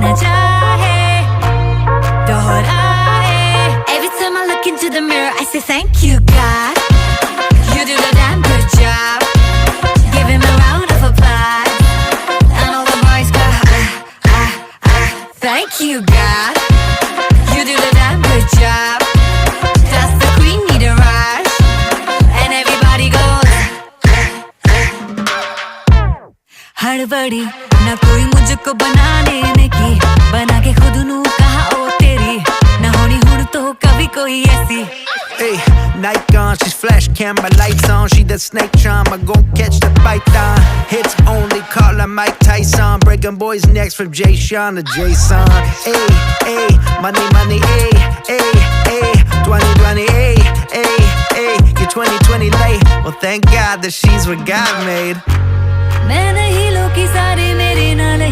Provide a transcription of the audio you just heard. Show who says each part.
Speaker 1: न चाहे दोहराए. Every time I look into the mirror I say thank you God. You do the damn good job. Give him a round of applause. And all the boys go thank you God. You do the damn good job. That's the queen need a rush. And everybody goes हड़बड़ी ना कोई मुझको बनाने की, बना के खुद नू कहा ओ तेरी, ना होनी हुण तो कभी कोई ऐसी.
Speaker 2: Hey, Nike on, she's flash camera lights on. She that snake charmer, gon' catch the python. Hits only, call her Mike Tyson. Breaking boys' necks from Jay Sean to Jason. Hey, hey, money, money, hey, hey, hey. 2020, hey, hey, hey. You're 2020 late. Well, thank God that she's what God made.
Speaker 1: मैं नहीं लोकी सारे मेरे नाल